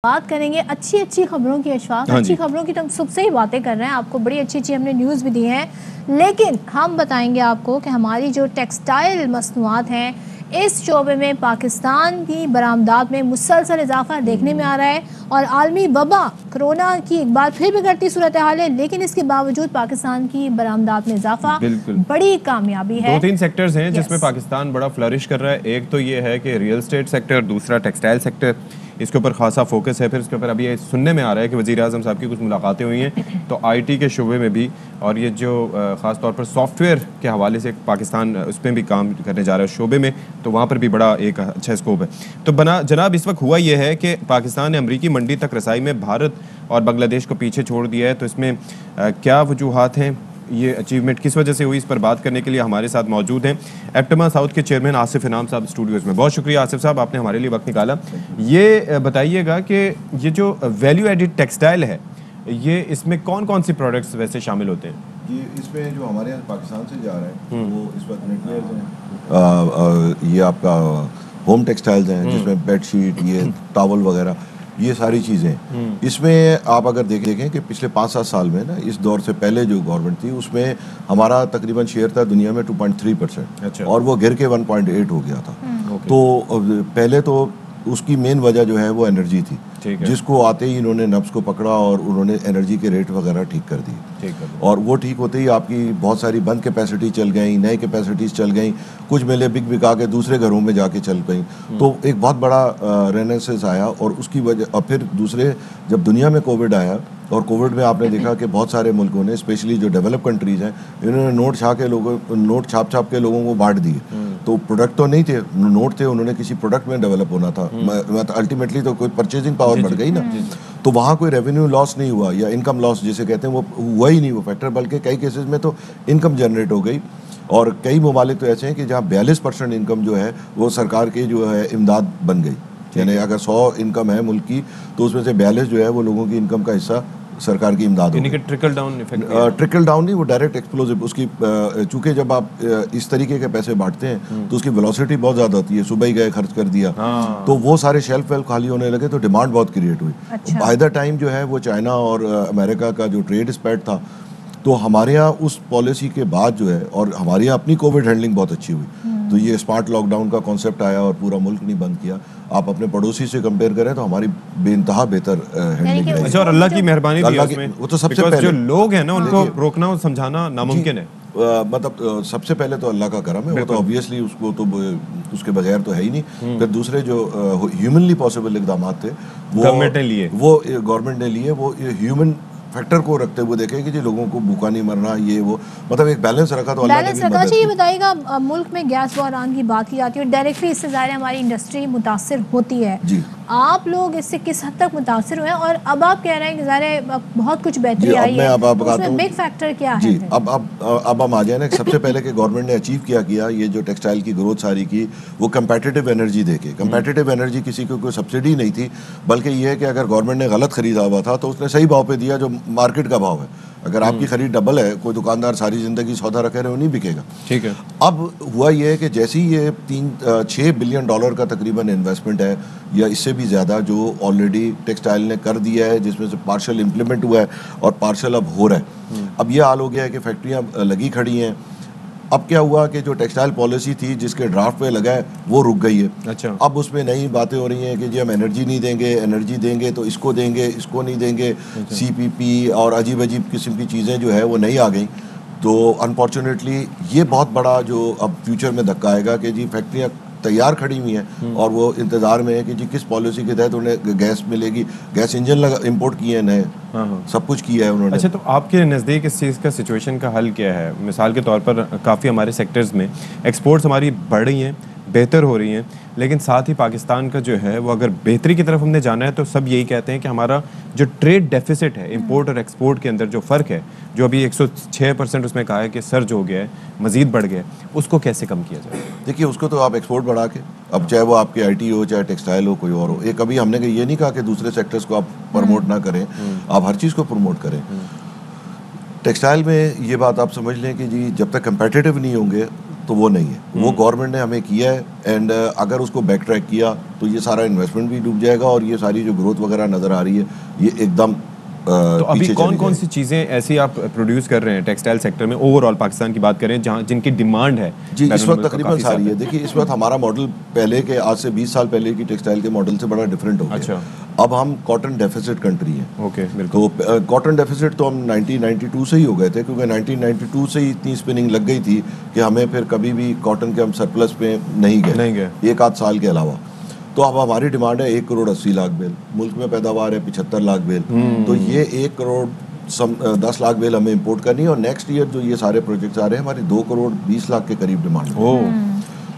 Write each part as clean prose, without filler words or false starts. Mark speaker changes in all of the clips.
Speaker 1: بات کریں گے اچھی خبروں کی اشفاق اچھی خبروں کی تو ہم صبح سے ہی باتیں کر رہے ہیں، آپ کو بڑی اچھی ہم نے نیوز بھی دی ہیں، لیکن ہم بتائیں گے آپ کو کہ ہماری جو ٹیکسٹائل مصنوعات ہیں اس شعبے میں پاکستان کی برآمدات میں مسلسل اضافہ دیکھنے میں آ رہا ہے، اور عالمی وبا کرونا کی ایک بار پھر بگڑتی صورتحال ہے، لیکن اس کے باوجود پاکستان کی برآمدات میں اضافہ بڑی کامیابی ہے۔
Speaker 2: دو تین سیکٹرز ہیں جس میں پاکستان بڑا فلرش کر رہا ہے، ایک تو یہ ہے کہ ریئل اسٹیٹ سیکٹر، دوسرا ٹیکسٹائل سیکٹر، اس کے اوپر خاصا فوکس ہے۔ پھر اس کے اوپر ابھی یہ سننے میں آ رہا ہے کہ وزیر اعظم صاحب کی کچھ ملاقاتیں ہوئی ہیں، تو آئی ٹی کے شعبے میں بھی، اور یہ جو خاص طور پر سافٹ ویئر کے حوالے سے پاکستان اس میں بھی کام کرنے جا رہا ہے شعبے میں، تو وہاں پر بھی بڑا ایک اچھا اسکوپ ہے۔ تو جناب اس وقت ہوا یہ ہے کہ پاکستان نے امریکی منڈی تک رسائی میں بھارت اور بنگلہ دیش کو پیچھے چھوڑ دیا ہے، تو اس میں کیا وجوہات ہیں، یہ اچیومنٹ کس وجہ سے ہوئی، اس پر بات کرنے کے لیے ہمارے ساتھ موجود ہیں ایپٹما ساؤتھ کے چیئرمین آصف انعام صاحب اسٹوڈیوز میں۔ بہت شکریہ آصف صاحب، آپ نے ہمارے لیے وقت نکالا۔ یہ بتائیے گا کہ یہ جو ویلیو ایڈڈ ٹیکسٹائل ہے، یہ اس میں کون کون سی پروڈکٹس ویسے شامل ہوتے ہیں؟
Speaker 3: یہ اس میں جو ہمارے یہاں پاکستان سے جا رہا ہے وہ اس وقت نیٹ ویئرز ہیں، یہ آپ کا ہوم ٹیکسٹائلز ہیں جس میں بیڈ شیٹ، یہ ٹاول وغیرہ، یہ ساری چیزیں۔ اس میں آپ اگر دیکھیں کہ پچھلے 5-7 سال میں نا، اس دور سے پہلے جو گورنمنٹ تھی اس میں ہمارا تقریباً شیئر تھا دنیا میں 2.3%، اور وہ گر کے 1.8 ہو گیا تھا۔ تو پہلے تو اس کی مین وجہ جو ہے وہ انرجی تھی، جس کو آتے ہی انہوں نے نبض کو پکڑا اور انہوں نے انرجی کے ریٹ وغیرہ ٹھیک کر دی، اور وہ ٹھیک ہوتے ہی آپ کی بہت ساری بند کیپیسٹی چل گئیں، نئے کیپیسٹیز چل گئیں، کچھ میلے بکا کے دوسرے گھروں میں جا کے چل گئیں، تو ایک بہت بڑا رینیسنس آیا، اور اس کی وجہ اور پھر دوسرے جب دنیا میں کووڈ آیا، اور کووڈ میں آپ نے دیکھا کہ بہت سارے ملکوں نے اسپیشلی جو ڈیولپ کنٹریز ہیں انہوں نے نوٹ چھاپ کے لوگوں کو بانٹ دیے، تو پروڈکٹ تو نہیں تھے، نوٹ تھے، انہوں نے کسی پروڈکٹ میں ڈیولپ ہونا تھا، الٹیمیٹلی تو کوئی پرچیزنگ پاور بڑھ گئی نا، تو وہاں کوئی ریونیو لاس نہیں ہوا، یا انکم لاس جسے کہتے ہیں وہ ہوا ہی نہیں وہ فیکٹر، بلکہ کئی کیسز میں تو انکم جنریٹ ہو گئی، اور کئی ممالک تو ایسے ہیں کہ جہاں 42% انکم جو ہے وہ سرکار کی جو ہے امداد بن گئی، یعنی اگر 100 انکم ہے ملک کی تو اس میں سے 42 جو ہے وہ لوگوں کی انکم کا حصہ سرکار کی امداد ہوگی۔
Speaker 2: ٹرکل ڈاؤن
Speaker 3: ٹرکل ڈاؤن نہیں، وہ ڈائریکٹ ایکسپلوزو، اس کی چونکہ جب آپ اس طریقے کے پیسے بانٹتے ہیں تو اس کی ویلوسٹی بہت زیادہ ہوتی ہے، صبح ہی گئے خرچ کر دیا، تو وہ سارے شیلف ویلف خالی ہونے لگے، تو ڈیمانڈ بہت کریٹ ہوئی۔ بائی دا ٹائم جو ہے وہ چائنا اور امریکہ کا جو ٹریڈ اسپیٹ تھا، تو ہمارے یہاں اس پالیسی کے بعد جو ہے، اور ہمارے یہاں اپنی کووڈ ہینڈلنگ بہت اچھی ہوئی، تو یہ اسمارٹ لاک ڈاؤن کا کانسیپٹ آیا اور پورا ملک نہیں بند کیا۔ آپ اپنے پڑوسی سے کمپیئر کریں تو ہماری بے انتہا بہتر ہینڈلنگ رہی۔
Speaker 2: اچھا، اور اللہ کی مہربانی بھی ہے اس میں،
Speaker 3: وہ تو سب سے پہلے
Speaker 2: جو لوگ ہیں نا ان کو روکنا اور سمجھانا ناممکن ہے،
Speaker 3: مطلب سب سے پہلے تو اللہ کا کرم ہے، وہ تو آبویسلی اس کو تو اس کے بغیر تو ہے ہی نہیں۔ پھر دوسرے جو ہیومنلی پاسبل اقدامات تھے وہ گورنمنٹ نے لیے، وہ ہیومن فیکٹر کو رکھتے ہوئے دیکھیں کہ جی لوگوں کو بھوکا نہیں مرنا، یہ وہ مطلب ایک بیلنس رکھا، تو اللہ نے بھی مدد کی۔
Speaker 1: یہ بتائیے گا، ملک میں گیس بحران کی بات کی جاتی ہے اور ڈائریکٹلی اس سے ظاہر ہماری انڈسٹری متاثر ہوتی ہے، آپ لوگ اس سے کس حد تک متاثر ہوئے ہیں، اور اب آپ کہہ رہے ہیں کہ ظاہر بہت کچھ بہتری آئی ہے، اس میں بگ فیکٹر کیا ہے؟
Speaker 3: اب ہم آ جائیں نا، سب سے پہلے کہ گورنمنٹ نے اچیو کیا یہ جو ٹیکسٹائل کی گروتھ ساری کی، وہ کمپیٹیٹیو انرجی دے کے، کمپیٹیٹیو انرجی کسی کو کوئی سبسڈی نہیں تھی، بلکہ یہ ہے کہ اگر گورنمنٹ نے غلط خریدا ہوا تھا تو اس نے صحیح بھاؤ پہ دیا جو مارکیٹ کا بھاؤ ہے۔ اگر آپ کی خرید ڈبل ہے، کوئی دکاندار ساری زندگی سودا رکھے رہے، وہ نہیں بکے گا۔
Speaker 2: ٹھیک ہے،
Speaker 3: اب ہوا یہ ہے کہ جیسے ہی یہ 6 بلین ڈالر کا تقریباً انویسٹمنٹ ہے یا اس سے بھی زیادہ جو آلریڈی ٹیکسٹائل نے کر دیا ہے، جس میں سے پارشل امپلیمنٹ ہوا ہے اور پارشل اب ہو رہا ہے۔ اب یہ حال ہو گیا ہے کہ فیکٹریاں لگی کھڑی ہیں۔ اب کیا ہوا کہ جو ٹیکسٹائل پالیسی تھی جس کے ڈرافٹ پہ لگا ہے وہ رک گئی ہے۔
Speaker 2: اچھا،
Speaker 3: اب اس میں نئی باتیں ہو رہی ہیں کہ جی ہم انرجی نہیں دیں گے، انرجی دیں گے تو اس کو دیں گے، اس کو نہیں دیں گے، سی پی پی اور عجیب قسم کی چیزیں جو ہے وہ نہیں آ گئیں۔ تو انفارچونیٹلی یہ بہت بڑا جو اب فیوچر میں دھکا آئے گا کہ جی فیکٹریاں تیار کھڑی ہوئی ہیں اور وہ انتظار میں ہے کہ جی کس پالیسی کے تحت انہیں گیس ملے گی، گیس انجن امپورٹ کیے ہیں نئے، سب کچھ کیا ہے انہوں نے۔
Speaker 2: اچھا، تو آپ کے نزدیک اس چیز کا سچویشن کا حل کیا ہے؟ مثال کے طور پر کافی ہمارے سیکٹرز میں ایکسپورٹس ہماری بڑھ رہی ہیں، بہتر ہو رہی ہیں، لیکن ساتھ ہی پاکستان کا جو ہے وہ اگر بہتری کی طرف ہم نے جانا ہے تو سب یہی کہتے ہیں کہ ہمارا جو ٹریڈ ڈیفیسٹ ہے، امپورٹ اور ایکسپورٹ کے اندر جو فرق ہے، جو ابھی 106% اس میں کہا ہے کہ سرج ہو گیا ہے، مزید بڑھ گیا ہے، اس کو کیسے کم کیا جائے؟
Speaker 3: دیکھیے اس کو تو آپ ایکسپورٹ بڑھا کے، اب چاہے وہ آپ کے آئی ٹی ہو، چاہے ٹیکسٹائل ہو، کوئی اور ہو، یہ کبھی ہم نے یہ نہیں کہا کہ دوسرے سیکٹرز کو آپ پروموٹ نہ کریں، آپ ہر چیز کو پروموٹ کریں۔ ٹیکسٹائل میں یہ بات آپ سمجھ لیں کہ جی جب تک کمپیٹیٹیو نہیں ہوں گے تو وہ نہیں ہے. وہ گورنمنٹ نے ہمیں کیا ہے, اینڈ اگر اس کو بیک ٹریک کیا تو یہ سارا انویسٹمنٹ بھی ڈوب جائے گا, اور یہ ساری جو گروتھ وغیرہ نظر آ رہی ہے یہ ایک دم.
Speaker 2: تو ابھی کون کون سی چیزیں ایسی آپ پروڈیوس کر رہے ہیں ٹیکسٹائل سیکٹر میں, اوور آل پاکستان کی بات کریں جہاں جن کی ڈیمانڈ ہے؟
Speaker 3: جی اس وقت تقریباً ساری ہے. دیکھیے اس وقت ہمارا ماڈل پہلے کے آج سے 20 سال پہلے کی ٹیکسٹائل کے ماڈل سے بڑا ڈفرینٹ ہو گیا.
Speaker 2: اچھا.
Speaker 3: اب ہم کاٹن ڈیفیسٹ کنٹری ہیں.
Speaker 2: اوکے
Speaker 3: تو کاٹن ڈیفیسٹ تو ہم 1992 سے ہی ہو گئے تھے, کیونکہ 1992 سے ہی اتنی اسپننگ لگ گئی تھی کہ ہمیں پھر کبھی بھی کاٹن کے ہم سرپلس پہ نہیں گئے ایک آدھ سال کے علاوہ. تو اب ہماری ڈیمانڈ ہے 1,80,00,000 بیل, ملک میں پیداوار ہے 75,00,000 بیل, تو یہ 1,10,00,000 بیل ہمیں امپورٹ کرنی ہے. اور نیکسٹ ایئر جو یہ سارے پروجیکٹس آ رہے ہیں ہماری 2,20,00,000 کے قریب ڈیمانڈ ہے.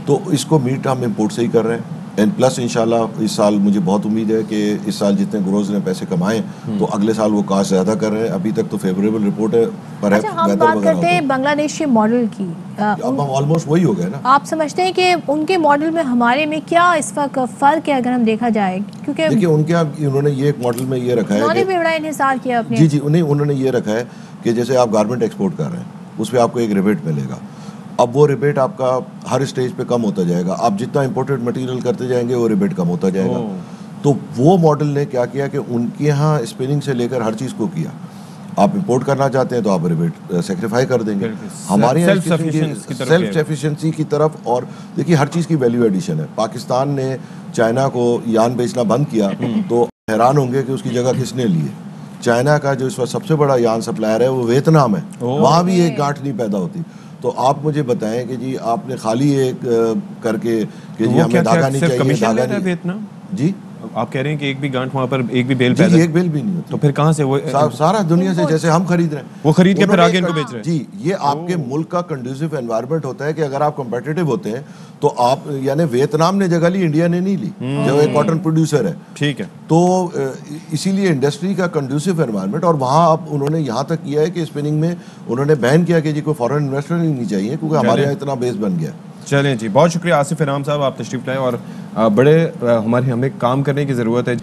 Speaker 3: تو اس کو میٹ ہم امپورٹ سے ہی کر رہے ہیں. اینڈ پلس انشاءاللہ اس سال مجھے بہت امید ہے کہ اس سال جتنے گروز نے پیسے کمائے تو اگلے سال وہ کاسٹ زیادہ کر رہے ہیں. ابھی تک تو فیوریبل رپورٹ ہے.
Speaker 1: ہم بات کرتے ہیں بنگلہ دیشی ماڈل کی,
Speaker 3: اب ہم آلموسٹ وہی ہو گئے نا.
Speaker 1: آپ سمجھتے ہیں کہ ان کے ماڈل میں ہمارے میں کیا اس وقت فرق ہے اگر ہم دیکھا جائے؟ کیونکہ
Speaker 3: دیکھیے ان کے انہوں نے یہ ایک ماڈل میں یہ رکھا ہے,
Speaker 1: انہوں نے بھی بڑا انحصار کیا اپنے.
Speaker 3: جی انہوں نے یہ رکھا ہے کہ جیسے آپ گارمنٹ ایکسپورٹ کر رہے ہیں اس پہ آپ کو ایک ریبیٹ ملے گا. اب وہ ریبیٹ آپ کا ہر اسٹیج پہ کم ہوتا جائے گا. آپ جتنا امپورٹڈ مٹیریل کرتے جائیں گے وہ ریبیٹ کم ہوتا جائے گا. تو وہ ماڈل نے کیا کیا کہ ان کے یہاں اسپننگ سے لے کر ہر چیز کو کیا. آپ امپورٹ کرنا چاہتے ہیں تو آپ ریبیٹ سیکریفائی کر دیں گے. ہمارے یہاں سیلف ایفیشنسی کی طرف. اور دیکھیے ہر چیز کی ویلیو ایڈیشن ہے. پاکستان نے چائنا کو یان بیچنا بند کیا تو حیران ہوں گے کہ اس کی جگہ کس نے لی ہے. چائنا کا جو اس وقت سب سے بڑا یان سپلائر ہے وہ ویتنام ہے, وہاں بھی ایک گانٹھ نہیں پیدا ہوتی. تو آپ مجھے بتائیں کہ جی آپ نے خالی ایک کر کے کہ جی ہمیں دھاگا نہیں چاہیے, دھاگا نہیں. جی
Speaker 2: آپ کہہ رہے ہیں کہ ایک بھی گانٹھ وہاں پر ایک بھی بیل پیدا,
Speaker 3: ایک بیل بھی نہیں ہوتی.
Speaker 2: تو پھر کہاں سے وہ
Speaker 3: سارا دنیا سے جیسے ہم خرید رہے ہیں
Speaker 2: وہ خرید کے پھر آگے ان کو بیچ رہے ہیں.
Speaker 3: جی یہ آپ کے ملک کا کنڈیوسو انوائرمنٹ ہوتا ہے کہ اگر آپ کمپیٹیٹو ہوتے ہیں تو آپ, یعنی ویتنام نے جگہ لی, انڈیا نے نہیں لی جو ایک کاٹن پروڈیوسر ہے.
Speaker 2: ٹھیک ہے.
Speaker 3: تو اسی لیے انڈسٹری کا کنڈیوسو انوائرمنٹ. اور وہاں اب انہوں نے یہاں تک کیا ہے کہ اسپننگ میں انہوں نے بین کیا کہ جی کوئی فارن انویسٹر نہیں چاہیے کیونکہ ہمارے یہاں اتنا بیس بن گیا.
Speaker 2: چلیں جی, بہت شکریہ آصف انعام صاحب, آپ تشریف لائے. اور بڑے ہمیں کام کرنے کی ضرورت ہے,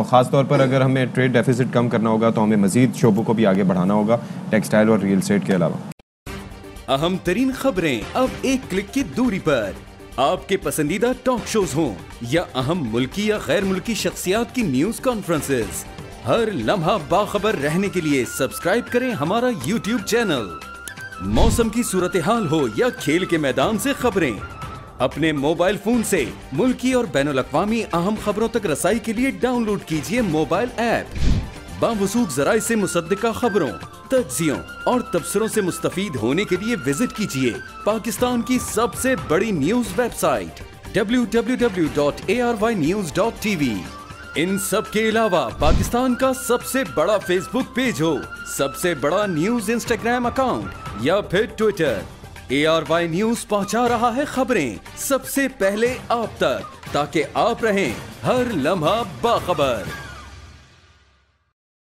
Speaker 2: خاص طور پر اگر ہمیں ٹریڈ ڈیفیسٹ کم کرنا ہوگا تو ہمیں مزید شعبوں کو بھی آگے بڑھانا ہوگا ٹیکسٹائل اور ریل اسٹیٹ کے علاوہ.
Speaker 4: اہم ترین خبریں اب ایک کلک کی دوری پر. آپ کے پسندیدہ ٹاک شوز ہوں یا اہم ملکی یا غیر ملکی شخصیات کی نیوز کانفرنسز, ہر لمحہ باخبر رہنے کے لیے سبسکرائب کریں ہمارا یوٹیوب چینل. موسم کی صورتحال ہو یا کھیل کے میدان سے خبریں, اپنے موبائل فون سے ملکی اور بین الاقوامی اہم خبروں تک رسائی کے لیے ڈاؤن لوڈ کیجیے موبائل ایپ. باوثوق ذرائع سے مصدقہ خبروں, تجزیوں اور تبصروں سے مستفید ہونے کے لیے وزٹ کیجیے پاکستان کی سب سے بڑی نیوز ویب سائٹ www.arYnews.tv. ان سب کے علاوہ پاکستان کا سب سے بڑا فیس بک پیج ہو, سب سے بڑا نیوز انسٹاگرام اکاؤنٹ یا پھر ٹویٹر, ARY نیوز پہنچا رہا ہے خبریں سب سے پہلے آپ تک تاکہ آپ رہیں ہر لمحہ باخبر.